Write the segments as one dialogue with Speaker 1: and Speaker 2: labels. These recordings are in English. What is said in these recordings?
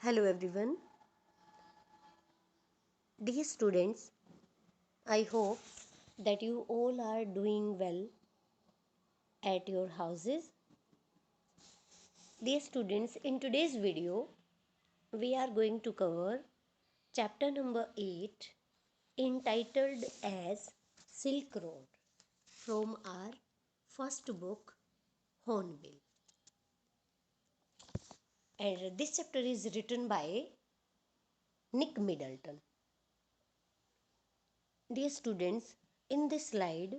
Speaker 1: Hello everyone. Dear students, I hope that you all are doing well at your houses. Dear students, in today's video, we are going to cover chapter number 8 entitled as Silk Road from our first book, Hornbill. And this chapter is written by Nick Middleton. Dear students, in this slide,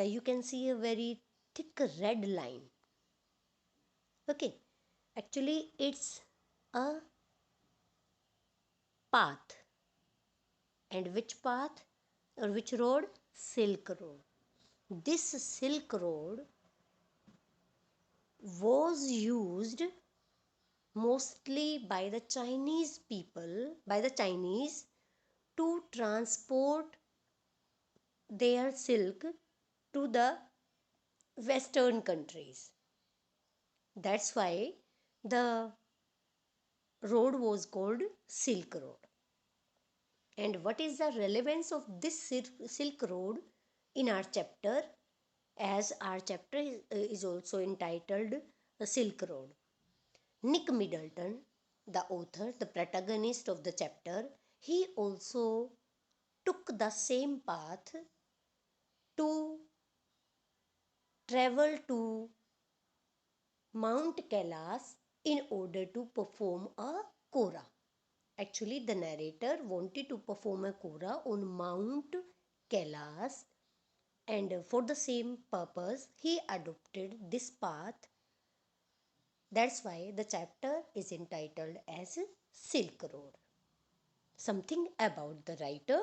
Speaker 1: you can see a very thick red line. Okay, actually, it's a path. And which path or which road? Silk Road. This Silk Road was used mostly by the Chinese people, by the Chinese, to transport their silk to the Western countries. That's why the road was called Silk Road. And what is the relevance of this Silk Road in our chapter? As our chapter is also entitled The Silk Road. Nick Middleton, the author, the protagonist of the chapter, he also took the same path to travel to Mount Kailas in order to perform a Kora. Actually, the narrator wanted to perform a Kora on Mount Kailas, and for the same purpose, he adopted this path. That's why the chapter is entitled as Silk Road. Something about the writer.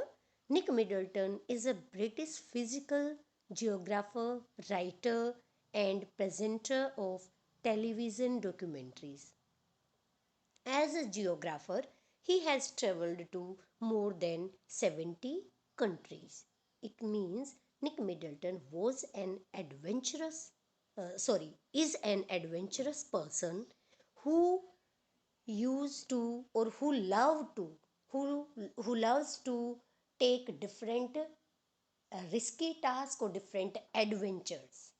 Speaker 1: Nick Middleton is a British physical geographer, writer, and presenter of television documentaries. As a geographer, he has traveled to more than 70 countries. It means Nick Middleton was an adventurous, is an adventurous person who used to or who love to who loves to take different risky tasks or different adventures.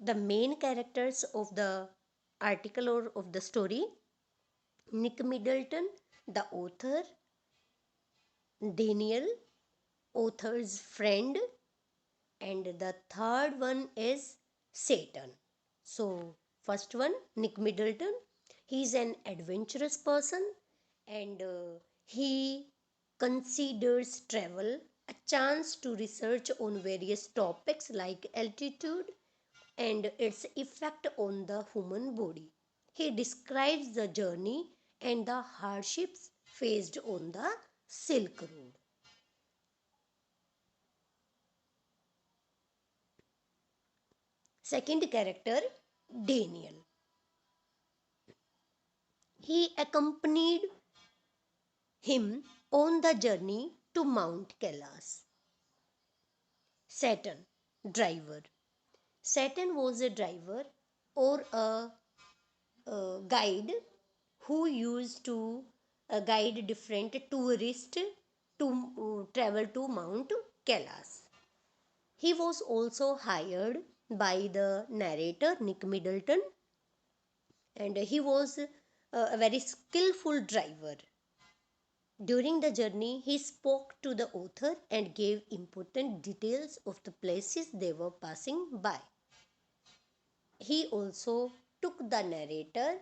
Speaker 1: The main characters of the article or of the story: Nick Middleton, the author; Daniel, author's friend; and the third one is Satan. So, first one, Nick Middleton, he is an adventurous person, and he considers travel a chance to research on various topics like altitude and its effect on the human body. He describes the journey and the hardships faced on the Silk Road. Second character, Daniel. He accompanied him on the journey to Mount Kailas. Saturn, driver. Saturn was a driver or a guide who used to guide different tourists to travel to Mount Kailas. He was also hired by the narrator Nick Middleton, and he was a very skillful driver. During the journey, he spoke to the author and gave important details of the places they were passing by. He also took the narrator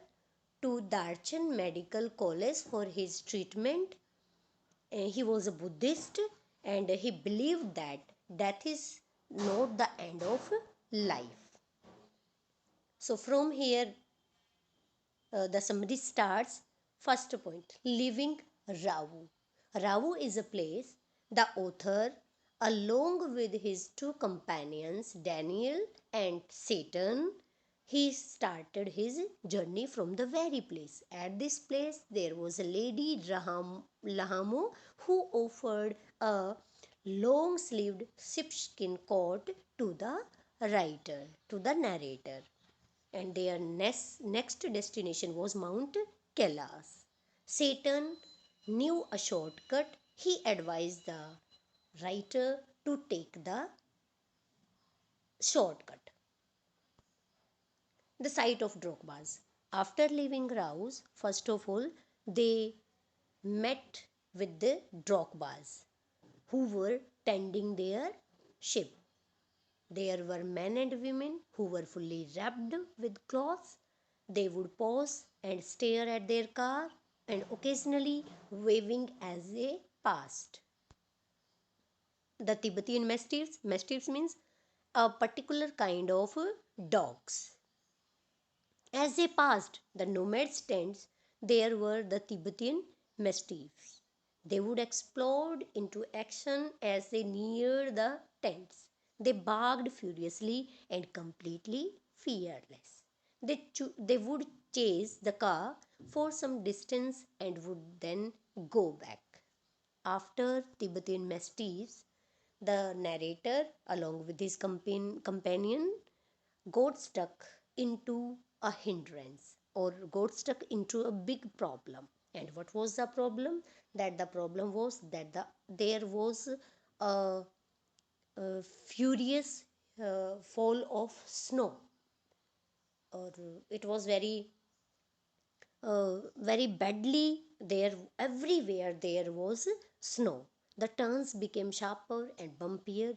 Speaker 1: to Darchan Medical College for his treatment. He was a Buddhist and he believed that death is not the end of life. So, from here, the summary starts. First point, leaving Ravu. Ravu is a place the author, along with his two companions, Daniel and Satan, he started his journey from the very place. At this place, there was a lady, Lahamo, who offered a long sleeved sheepskin coat to the writer, to the narrator. and their next destination was Mount Kailas. Satan knew a shortcut. He advised the writer to take the shortcut, the site of Drogba's. After leaving Rouse, first of all, they met with the Drogbas who were tending their ship. There were men and women who were fully wrapped with cloths. They would pause and stare at their car and occasionally waving as they passed. The Tibetan mastiffs means a particular kind of dogs. As they passed the nomads' tents, there were the Tibetan mastiffs. They would explode into action as they neared the tents. They barked furiously and completely fearless. They would chase the car for some distance and would then go back. After Tibetan mastiffs, the narrator, along with his companion, got stuck into a hindrance or got stuck into a big problem. And what was the problem? That the problem was that there was a, a furious fall of snow, or it was very badly there. Everywhere there was snow. The turns became sharper and bumpier,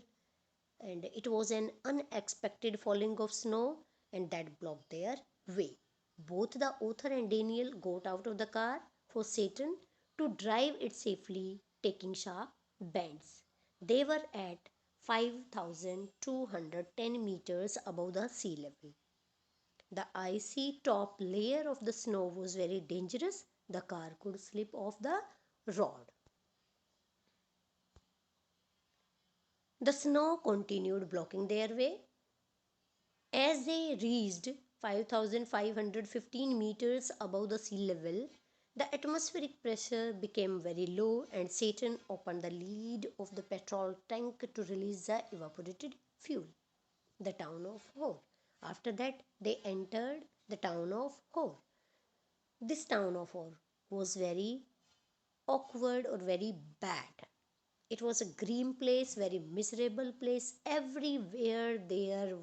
Speaker 1: and it was an unexpected falling of snow, and that blocked their way. Both the author and Daniel got out of the car for Satan to drive it safely, taking sharp bends. They were at 5,210 meters above the sea level. The icy top layer of the snow was very dangerous. The car could slip off the road. The snow continued blocking their way. As they reached 5,515 meters above the sea level, the atmospheric pressure became very low and Satan opened the lid of the petrol tank to release the evaporated fuel. The town of Hor. After that, they entered the town of Hor. This town of Hor was very awkward or very bad. It was a grim place, very miserable place. Everywhere there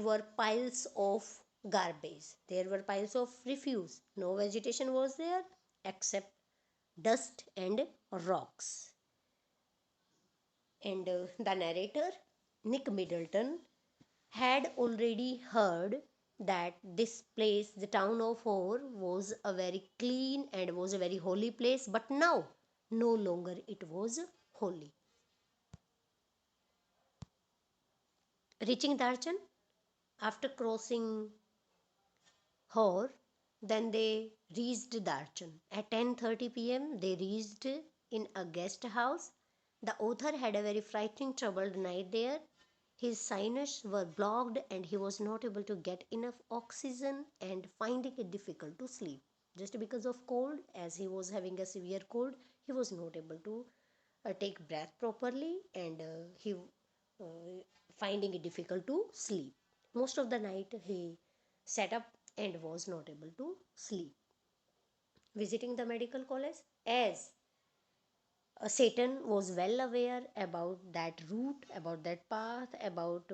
Speaker 1: were piles of garbage. There were piles of refuse. No vegetation was there except dust and rocks. And the narrator, Nick Middleton, had already heard that this place, the town of Hor, was a very clean and was a very holy place, but now no longer it was holy. Reaching Darchan, after crossing Hor, then they reached Darchan. At 10:30 p.m., they reached in a guest house. The author had a very frightening troubled night there. His sinus were blocked and he was not able to get enough oxygen and finding it difficult to sleep. Just because of cold, as he was having a severe cold, he was not able to take breath properly, and he finding it difficult to sleep. Most of the night he sat up and was not able to sleep. Visiting the medical college, as Satan was well aware about that route, about that path, about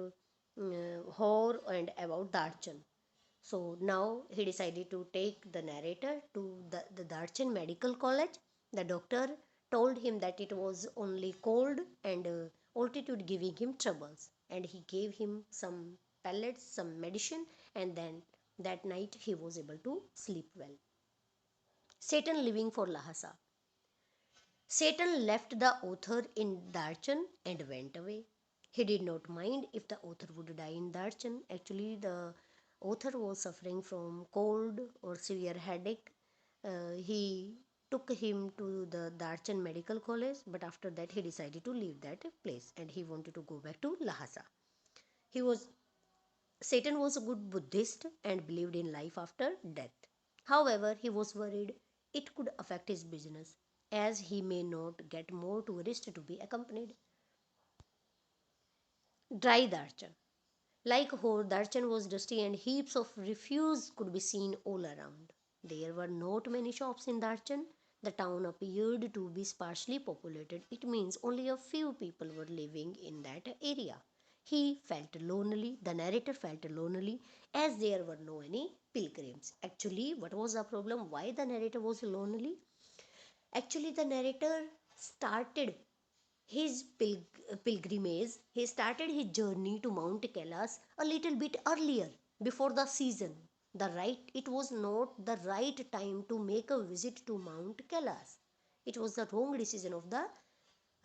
Speaker 1: Hor and about Darchan. So now he decided to take the narrator to the Darchan Medical College. The doctor told him that it was only cold and altitude giving him troubles, and he gave him some pellets, some medicine, and then that night he was able to sleep well. Satan leaving for Lhasa. Satan left the author in Darchan and went away. He did not mind if the author would die in Darchan. Actually, the author was suffering from cold or severe headache. He took him to the Darchan Medical College, but after that he decided to leave that place and he wanted to go back to Lhasa. He was Satan was a good Buddhist and believed in life after death. However, he was worried it could affect his business as he may not get more tourists to be accompanied. Dry Darchan. Like Darchan was dusty and heaps of refuse could be seen all around. There were not many shops in Darchan. The town appeared to be sparsely populated. It means only a few people were living in that area. He felt lonely, the narrator felt lonely as there were no any pilgrims. Actually, what was the problem? Why the narrator was lonely? Actually, the narrator started his pilgrimage, he started his journey to Mount Kailas a little bit earlier, before the season. It was not the right time to make a visit to Mount Kailas. It was the wrong decision of the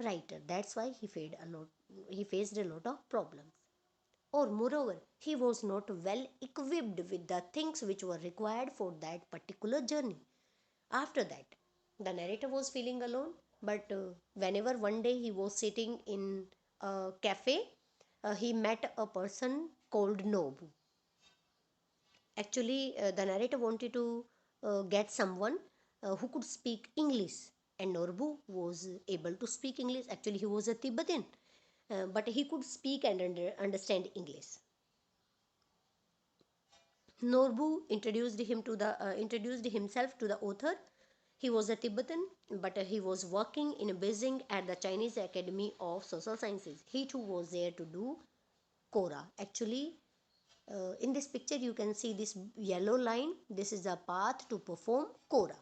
Speaker 1: writer. That's why he faced a lot of problems. Or moreover, he was not well equipped with the things which were required for that particular journey. After that, the narrator was feeling alone, but whenever one day he was sitting in a cafe, he met a person called Nobu. Actually, the narrator wanted to get someone who could speak English, and Norbu was able to speak English. Actually, he was a Tibetan, but he could speak and understand English. Norbu introduced himself to the author. He was a Tibetan, but he was working in a Beijing at the Chinese Academy of Social Sciences. He too was there to do Kora. Actually, in this picture you can see this yellow line. This is a path to perform Kora.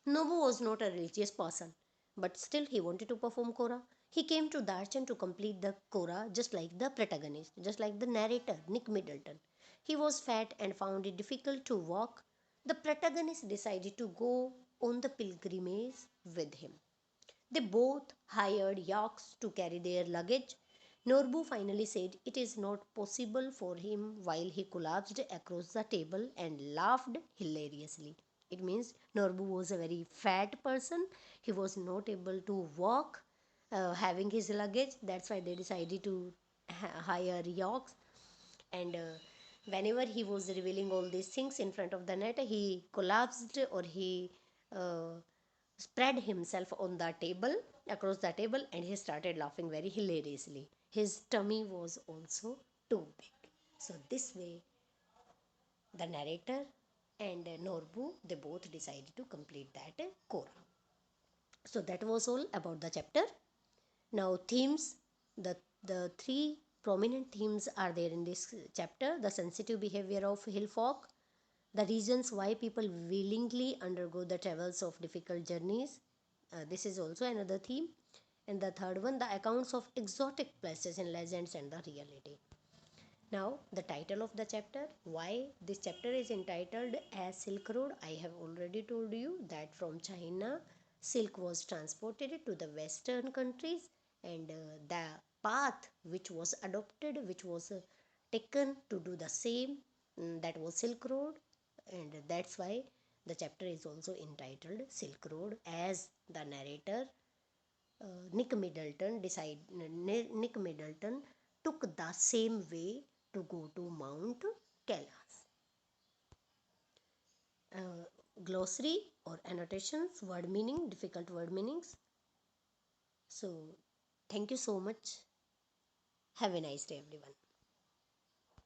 Speaker 1: Nobu was not a religious person, but still he wanted to perform Kora. He came to Darchan to complete the Kora just like the protagonist, just like the narrator, Nick Middleton. He was fat and found it difficult to walk. The protagonist decided to go on the pilgrimage with him. They both hired yaks to carry their luggage. Norbu finally said it is not possible for him while he collapsed across the table and laughed hilariously. It means Norbu was a very fat person. He was not able to walk having his luggage. That's why they decided to hire yaks. And whenever he was revealing all these things in front of the net, he collapsed or he uh, spread himself on the table, across the table, and he started laughing very hilariously. His tummy was also too big. So this way, the narrator and Norbu, they both decided to complete that Kora. So that was all about the chapter. Now themes, the three prominent themes are there in this chapter: the sensitive behavior of hill folk, the reasons why people willingly undergo the travels of difficult journeys. This is also another theme. And the third one, the accounts of exotic places in legends and the reality. Now, the title of the chapter, why this chapter is entitled as Silk Road. I have already told you that from China, silk was transported to the western countries, and the path which was adopted, which was taken to do the same, that was Silk Road, and that's why the chapter is also entitled Silk Road, as the narrator Nick Middleton took the same way to go to Mount Kailas. Uh, Glossary or annotations, word meaning, difficult word meanings. So, thank you so much. Have a nice day, everyone.